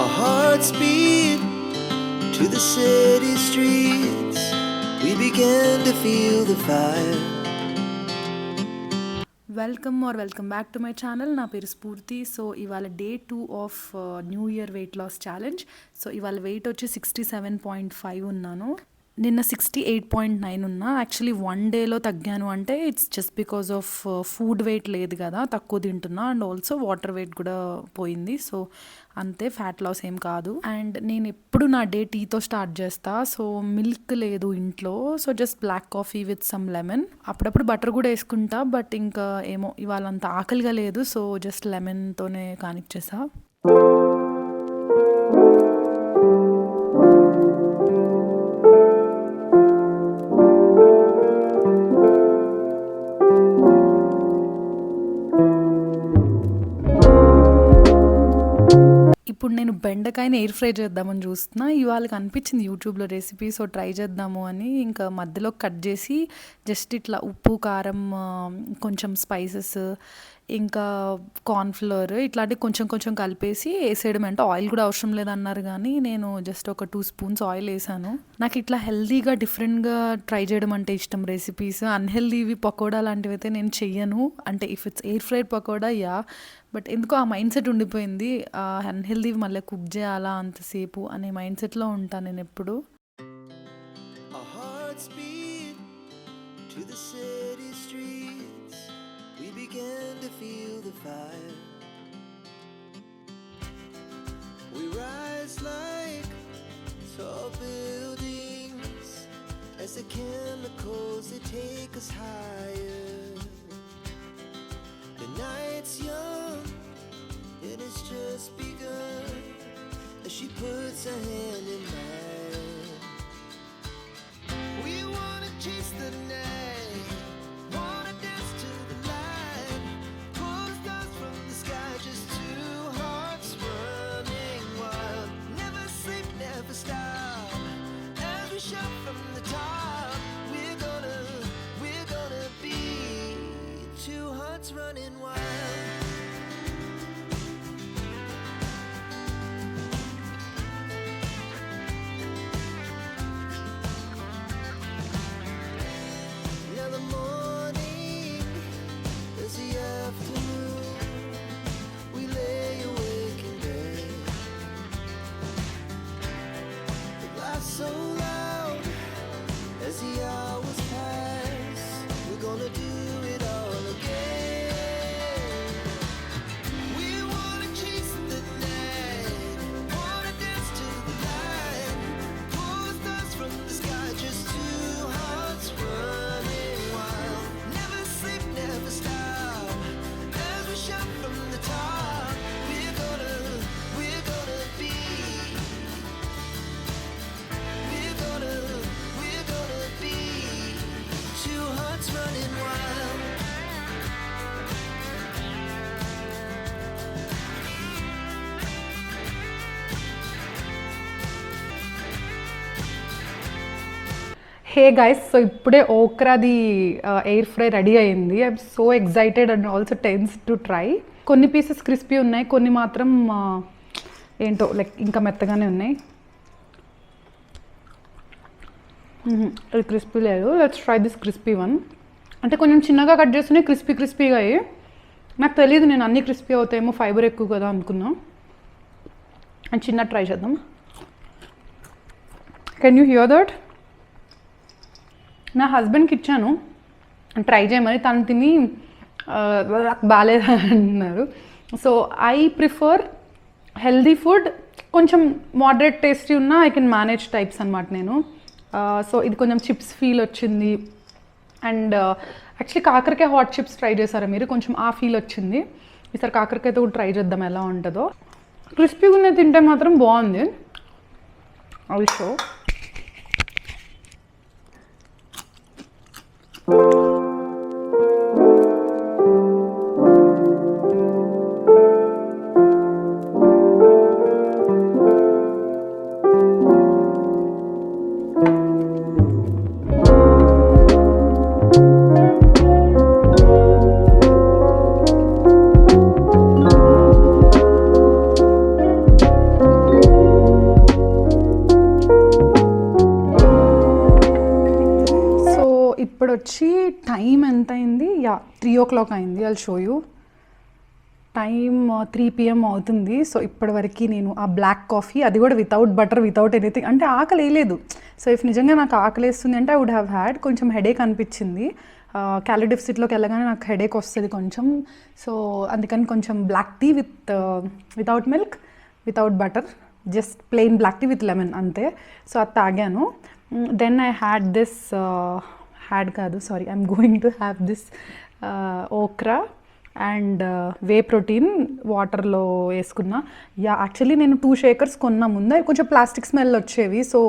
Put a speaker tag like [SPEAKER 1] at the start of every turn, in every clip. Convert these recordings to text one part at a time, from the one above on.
[SPEAKER 1] Our hearts beat to the city streets. We began to feel the fire.
[SPEAKER 2] Welcome back to my channel. నా పేరు Spoorthi. So ఇవాళ day 2 of new year weight loss challenge. So ఇవాళ weight వచ్చి 67.5 ఉన్నాను. నిన్న 68.9 ఉన్నా. Actually 1 డేలో తగ్గాను అంటే it's just because of food weight లేదు కదా, తక్కువ తింటున్నా, అండ్ ఆల్సో వాటర్ వెయిట్ కూడా పోయింది. సో అంతే, ఫ్యాట్ లాస్ ఏం కాదు. అండ్ నేను ఎప్పుడు నా డే టీతో స్టార్ట్ చేస్తా. సో మిల్క్ లేదు ఇంట్లో, so just black coffee with some lemon. అప్పుడప్పుడు బటర్ కూడా వేసుకుంటా, బట్ ఇంకా ఏమో ఇవాళ అంత ఆకలిగా లేదు, సో జస్ట్ లెమన్తోనే కానిచ్చేసా. ఇప్పుడు నేను బెండకాయని ఎయిర్ ఫ్రై చేద్దామని చూస్తున్నా. ఇవాళ కనిపించింది యూట్యూబ్లో రెసిపీ, సో ట్రై చేద్దాము అని ఇంకా మధ్యలో కట్ చేసి జస్ట్ ఇట్లా ఉప్పు, కారం, కొంచెం స్పైసెస్, ఇంకా కార్న్ఫ్లోర్ ఇట్లాంటివి కొంచెం కొంచెం కలిపేసి వేసేయడం. అంటే ఆయిల్ కూడా అవసరం లేదన్నారు, కానీ నేను జస్ట్ ఒక 2 స్పూన్స్ ఆయిల్ వేసాను. నాకు ఇట్లా హెల్తీగా డిఫరెంట్గా ట్రై చేయడం అంటే ఇష్టం. రెసిపీస్ అన్హెల్దీవి పకోడా లాంటివి అయితే నేను చెయ్యను. అంటే if it's air fried pakoda but ఎందుకో ఆ మైండ్ సెట్ ఉండిపోయింది. అన్హెల్దీవి మళ్ళీ కుక్ చేయాలా అంతసేపు అనే మైండ్ సెట్లో ఉంటాను నేను ఎప్పుడు.
[SPEAKER 1] Our hearts beat to the city streets. We began to feel the fire. We rise like tall buildings as the chemicals they take us higher. The night's young and it's just begun as she puts her hand in mine. We wanna chase the night, wanna dance to the light, pull stars from the sky, just two hearts running wild. Never sleep, never stop, as we shout from the top. We're gonna be two hearts running wild. Now the morning is the afternoon. We lay awake in bed. The glass so loud as the hours pass. We're gonna do it all again. We wanna chase the night, wanna dance to the light, pull stars from the sky, just two hearts running wild. Never sleep, never stop, as we shout from the top. We're gonna be, we're gonna be two hearts running wild.
[SPEAKER 2] Hey guys, so ఇప్పుడే ఓక్రాది air fry ready అయింది. I'm so excited and also tends to try. కొన్ని pieces crispy ఉన్నాయి, కొన్ని మాత్రం ఏంటో like ఇంకా మెత్తగానే ఉన్నాయి. అది క్రిస్పీ లేదు. Let's try this crispy one. అంటే కొంచెం చిన్నగా కట్ చేస్తున్నాయి, క్రిస్పీగా అయ్యి. నాకు తెలియదు నేను అన్నీ క్రిస్పీ అవుతాయేమో, ఫైబర్ ఎక్కువ కదా అనుకున్నా. అండ్ చిన్న ట్రై చేద్దాం. Can you here that? నా హస్బెండ్కి ఇచ్చాను ట్రై చేయమని, తను తిని బాగాలేదు అంటున్నారు. So I prefer healthy food, కొంచెం మోడరేట్ టేస్టీ ఉన్నా ఐ కెన్ మేనేజ్ టైప్స్ అనమాట నేను. సో ఇది కొంచెం చిప్స్ ఫీల్ వచ్చింది. అండ్ యాక్చువల్లీ కాకరకాయ హాట్ చిప్స్ ట్రై చేశారా మీరు? కొంచెం ఆ ఫీల్ వచ్చింది. ఈసారి కాకరకాయతో కూడా ట్రై చేద్దాం ఎలా ఉంటుందో. క్రిస్పీగా ఉన్నది తింటే మాత్రం బాగుంది. I show. వచ్చి టైం ఎంత అయింది, 3 o'clock అయింది. I'll show you time 3 PM అవుతుంది. సో ఇప్పటివరకు నేను ఆ బ్లాక్ కాఫీ, అది కూడా వితౌట్ బటర్, వితౌట్ ఎనీథింగ్, అంటే ఆకలి వేయలేదు. సో ఇఫ్ నిజంగా నాకు ఆకలి వేస్తుంది అంటే ఐ వుడ్ హ్యావ్ హ్యాడ్. కొంచెం హెడేక్ అనిపించింది, క్యాలరీ డెఫిసిట్లోకి వెళ్ళగానే నాకు హెడేక్ వస్తుంది కొంచెం. సో అందుకని కొంచెం black tea without milk, without butter, just plain black tea with lemon అంతే. సో అది తాగాను. Then I had this I'm going to have this okra and whey protein వాటర్లో వేసుకున్నా. యాక్చువల్లీ నేను 2 shakers కొన్నా ముందు, కొంచెం ప్లాస్టిక్ స్మెల్ వచ్చేవి. సో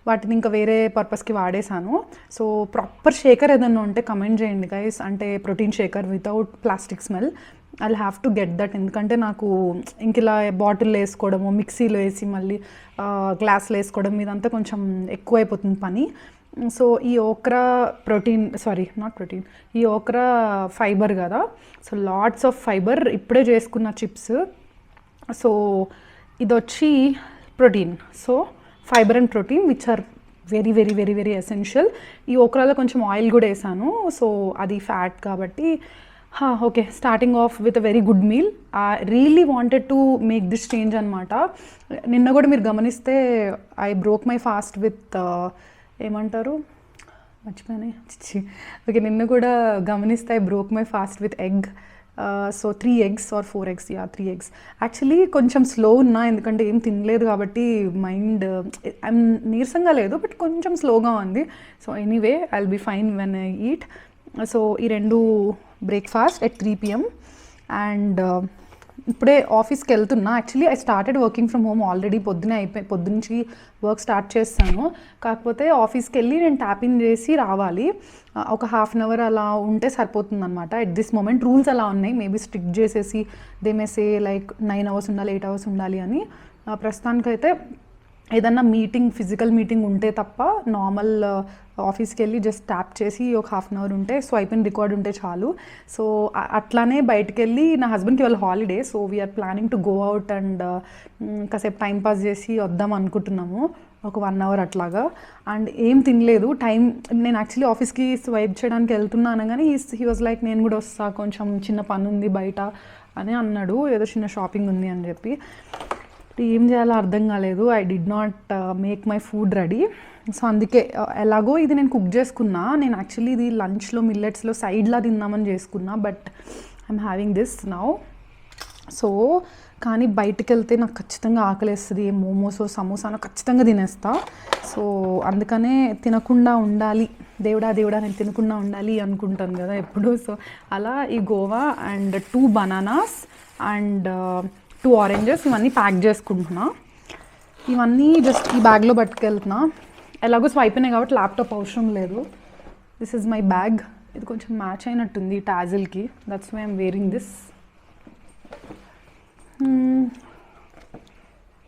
[SPEAKER 2] వాటిని ఇంకా వేరే పర్పస్కి వాడేశాను. సో ప్రాపర్ షేకర్ ఏదన్నా ఉంటే కమెంట్ చేయండి గైస్, అంటే protein shaker without plastic smell. I have to get that. ఎందుకంటే నాకు ఇంక ఇలా బాటిల్లో వేసుకోవడము, మిక్సీలో వేసి మళ్ళీ గ్లాస్లో వేసుకోవడం, ఇదంతా కొంచెం ఎక్కువైపోతుంది పని. సో ఈ ఓక్రా ఈ ఓక్రా ఫైబర్ కదా, సో లాట్స్ ఆఫ్ ఫైబర్. ఇప్పుడే చేసుకున్న చిప్స్. సో ఇది వచ్చి protein. So fibre and protein which are very very very very essential. ఈ ఓక్రాలో కొంచెం ఆయిల్ కూడా వేసాను, సో అది ఫ్యాట్ కాబట్టి. Okay, starting of with a very good meal. I really wanted to make this change అనమాట. నిన్న కూడా మీరు గమనిస్తే I broke my fast with ఏమంటారు, మర్చిపోయానే. ఓకే, నిన్న కూడా గమనిస్తే I broke my fast with egg. So 3 eggs or 4 eggs, 3 eggs. Actually కొంచెం స్లో ఉన్నా, ఎందుకంటే ఏం తినలేదు కాబట్టి మైండ్ నీరసంగా లేదు, బట్ కొంచెం స్లోగా ఉంది. So anyway I will be fine when I eat. So ఈ 2 బ్రేక్ఫాస్ట్ at 3 PM. అండ్ ఇప్పుడే ఆఫీస్కి వెళ్తున్నా. Actually I started working from home already. పొద్దునుంచి వర్క్ స్టార్ట్ చేస్తాను. కాకపోతే ఆఫీస్కి వెళ్ళి నేను ట్యాపింగ్ చేసి రావాలి. ఒక 1/2 hour అలా ఉంటే సరిపోతుంది అనమాట. ఎట్ దిస్ మూమెంట్ రూల్స్ అలా ఉన్నాయి, మేబీ స్ట్రిక్ట్ చేసేసి they may say like 9 hours ఉండాలి, 8 hours ఉండాలి అని. ప్రస్తుతానికైతే ఏదన్నా ఫిజికల్ మీటింగ్ ఉంటే తప్ప నార్మల్ ఆఫీస్కి వెళ్ళి జస్ట్ ట్యాప్ చేసి ఒక 1/2 hour ఉంటే, స్వైప్ అండ్ రికార్డ్ ఉంటే చాలు. సో అట్లానే బయటకు వెళ్ళి, నా హస్బెండ్కి వాళ్ళ holiday, so we're planning to go out and కాసేపు టైం పాస్ చేసి వద్దాం అనుకుంటున్నాము, ఒక 1 hour అట్లాగా. అండ్ ఏం తినలేదు. నేను యాక్చువల్లీ ఆఫీస్కి స్వైప్ చేయడానికి వెళ్తున్నాను కానీ హీ వాజ్ లైక్ నేను కూడా వస్తా, కొంచెం చిన్న పని ఉంది బయట అని అన్నాడు, ఏదో చిన్న షాపింగ్ ఉంది అని చెప్పి. ఏం చేయాలో అర్థం కాలేదు. I did not make my food ready. So అందుకే ఎలాగో ఇది నేను కుక్ చేసుకున్నా. నేను యాక్చువల్లీ ఇది లంచ్లో మిల్లెట్స్లో సైడ్లా తిందామని చేసుకున్నా, but I'm having this now. So కానీ బయటకు వెళ్తే నాకు ఖచ్చితంగా ఆకలేస్తుంది. మోమోసో సమోసానో ఖచ్చితంగా తినేస్తా. సో అందుకనే తినకుండా ఉండాలి, దేవుడా నేను తినకుండా ఉండాలి అనుకుంటాను కదా ఎప్పుడు. సో అలా ఈ Goa and 2 bananas and 2 oranges ఇవన్నీ ప్యాక్ చేసుకుంటున్నా. ఇవన్నీ జస్ట్ ఈ బ్యాగ్లో పట్టుకెళ్తున్నా. ఎలాగో స్వైప్ అయినాయి కాబట్టి ల్యాప్టాప్ అవసరం లేదు. This is my bag. ఇది కొంచెం మ్యాచ్ అయినట్టుంది టాజిల్కి, that's why I'm wearing this.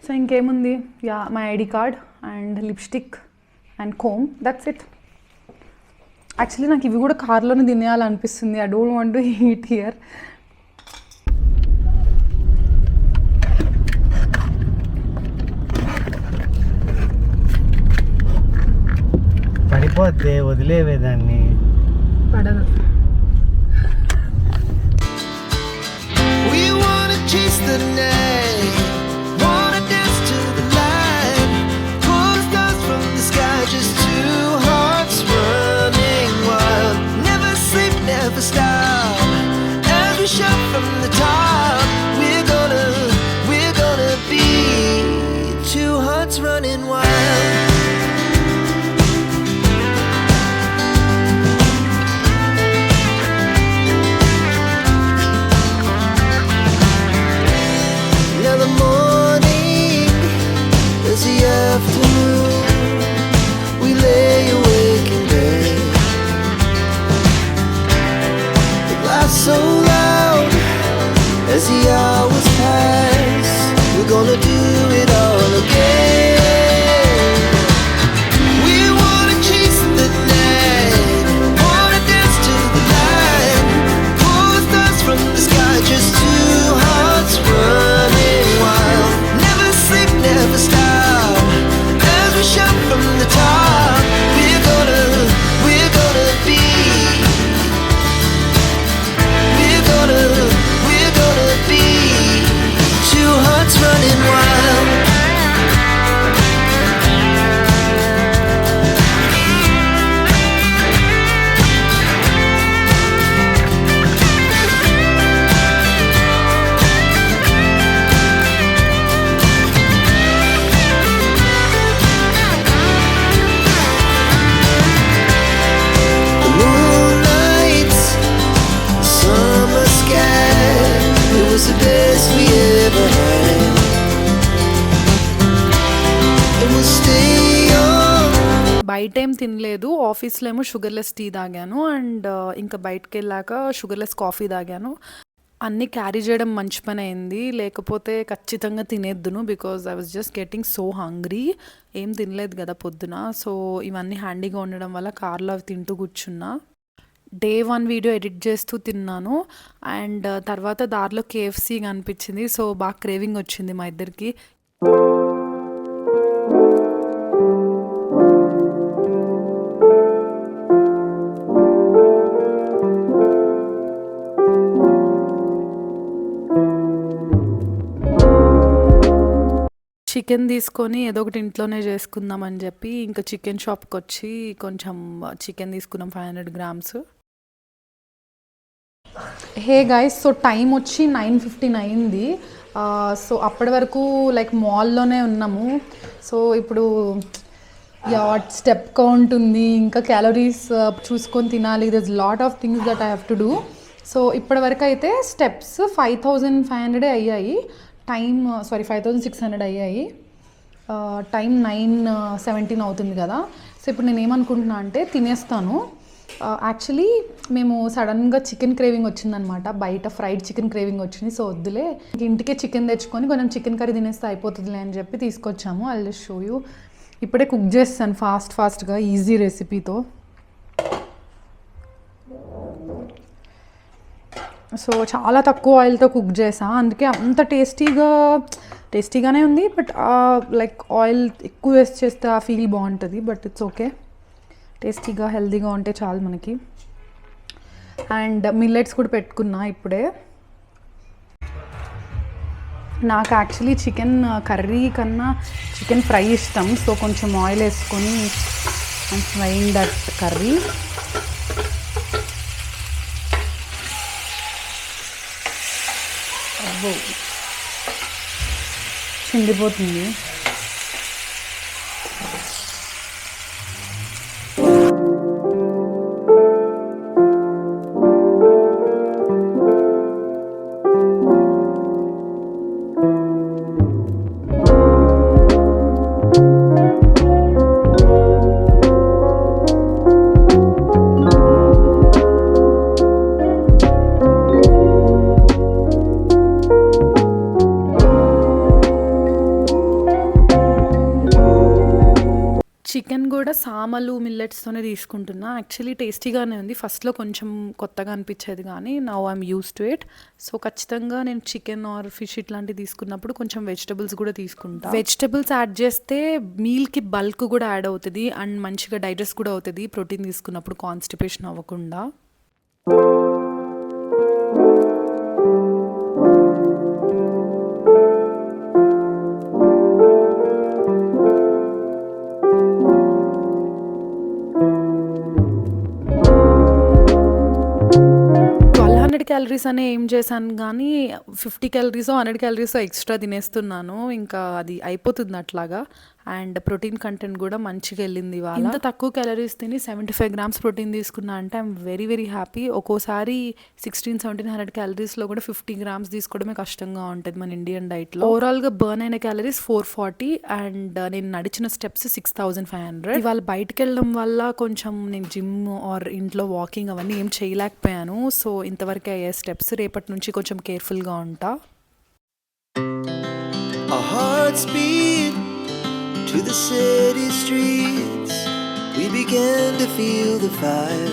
[SPEAKER 2] So ఇంకేముంది, my ID card and lipstick and comb, that's it. Actually నాకు ఇవి కూడా కార్లోనే తినేయాలనిపిస్తుంది. I don't want to eat here.
[SPEAKER 3] పడిపోతే వదిలేవేదాన్ని.
[SPEAKER 2] పడదు.
[SPEAKER 1] We wanna chase the night, wanna dance to the light, pull stars from the sky, just 2 hearts running wild. Never sleep, never stop, as we shout from the top. We're gonna be 2 hearts running wild. So loud as the hours pass, we're gonna do it all again. We wanna chase the night, wanna dance to the light, pull stars from the sky, just 2 hearts running wild. Never sleep, never stop, as we shout from the top. We're gonna be
[SPEAKER 2] బయటేం తినలేదు. ఆఫీస్‌లో ఏమో sugarless tea తాగాను. And ఇంకా బయటికెళ్ళాక sugarless coffee తాగాను. అన్నీ carry చేయడం మంచి పనయింది. లేకపోతే ఖచ్చితంగా తినేద్దును. Because I was just getting so hungry. ఏం తినలేదు కదా పొద్దున. సో ఇవన్నీ హ్యాండీగా ఉండడం వల్ల కార్‌లో అవి తింటూ కూర్చున్నా. డే 1 వీడియో ఎడిట్ చేస్తూ తిన్నాను. అండ్ తర్వాత దారిలో కేఎఫ్‌సీ కనిపించింది. సో బాగా క్రేవింగ్ వచ్చింది మా ఇద్దరికి. చికెన్ తీసుకొని ఏదో ఒకటి ఇంట్లోనే చేసుకుందాం అని చెప్పి ఇంకా చికెన్ షాప్‌కొచ్చి కొంచెం చికెన్ తీసుకున్నాం 500 grams. Hey guys, so time వచ్చి 9:15 అయింది. సో అప్పటి వరకు లైక్ మాల్లోనే ఉన్నాము. సో ఇప్పుడు స్టెప్ కౌంట్ ఉంది, ఇంకా క్యాలరీస్ చూసుకొని తినాలి. There lot of things that I have to do. So ఇప్పటి వరకు అయితే స్టెప్స్ 5500 అయ్యాయి. 5600 అయ్యాయి. టైం 9:17 అవుతుంది కదా. సో ఇప్పుడు నేను ఏమనుకుంటున్నా అంటే తినేస్తాను. యాక్చువల్లీ మేము సడన్గా చికెన్ క్రేవింగ్ వచ్చిందనమాట. బయట ఫ్రైడ్ చికెన్ క్రేవింగ్ వచ్చింది. సో వద్దులే, ఇంటికే చికెన్ తెచ్చుకొని కొంచెం చికెన్ కర్రీ తినేస్తే అయిపోతుందిలే అని చెప్పి తీసుకొచ్చాము. I will show you. ఇప్పుడే కుక్ చేస్తాను ఫాస్ట్గా ఈజీ రెసిపీతో. సో చాలా తక్కువ ఆయిల్తో కుక్ చేసా, అందుకే అంత టేస్టీగానే ఉంది. బట్ లైక్ ఆయిల్ ఎక్కువ వేస్ట్ చేస్తే ఆ ఫీల్ బాగుంటుంది. బట్ ఇట్స్ ఓకే, టేస్టీగా హెల్తీగా ఉంటే చాలు మనకి. అండ్ మిల్లెట్స్ కూడా పెట్టుకున్నా ఇప్పుడే. నాకు యాక్చువల్లీ చికెన్ కర్రీ కన్నా చికెన్ ఫ్రై ఇష్టం. సో కొంచెం ఆయిల్ వేసుకొని ఫ్రైయింగ్ దట్ కర్రీ. అబ్బో చిందిపోతుంది. చికెన్ కూడా సామలు మిల్లెట్స్తోనే తీసుకుంటున్నా. యాక్చువల్లీ టేస్టీగానే ఉంది. ఫస్ట్లో కొంచెం కొత్తగా అనిపించేది కానీ now I'm use to it. So ఖచ్చితంగా నేను చికెన్ ఆర్ ఫిష్ ఇట్లాంటివి తీసుకున్నప్పుడు కొంచెం వెజిటబుల్స్ కూడా తీసుకుంటా. వెజిటబుల్స్ యాడ్ చేస్తే మీల్కి బల్క్ కూడా యాడ్ అవుతుంది అండ్ మంచిగా డైజెస్ట్ కూడా అవుతుంది ప్రోటీన్ తీసుకున్నప్పుడు, కాన్స్టిపేషన్ అవ్వకుండా. క్యాలరీస్ అనే ఏం చేశాను కానీ 50 క్యాలరీసో 100 క్యాలరీసో ఎక్స్ట్రా తినేస్తున్నాను. ఇంకా అది అయిపోతుంది అట్లాగా. అండ్ ప్రోటీన్ కంటెంట్ కూడా మంచిగా వెళ్ళింది ఇవాళ. ఇంత తక్కువ క్యాలరీస్ తిని 75 గ్రామ్స్ ప్రోటీన్ తీసుకున్నా అంటే ఐఎమ్ వెరీ వెరీ హ్యాపీ. ఒక్కోసారి 1600-1700 క్యాలరీస్లో కూడా 50 గ్రామ్స్ తీసుకోవడమే కష్టంగా ఉంటుంది మన ఇండియన్ డైట్లో. ఓవరాల్గా బర్న్ అయిన క్యాలరీస్ 440 అండ్ నేను నడిచిన స్టెప్స్ 6500. ఇవాళ బయటకు వెళ్ళడం వల్ల కొంచెం నేను జిమ్ ఆర్ ఇంట్లో వాకింగ్ అవన్నీ ఏం చేయలేకపోయాను. సో ఇంతవరకు అయ్యే స్టెప్స్. రేపటి నుంచి కొంచెం కేర్ఫుల్గా ఉంటా.
[SPEAKER 1] Our hearts beat to the city streets. We began to feel the fire.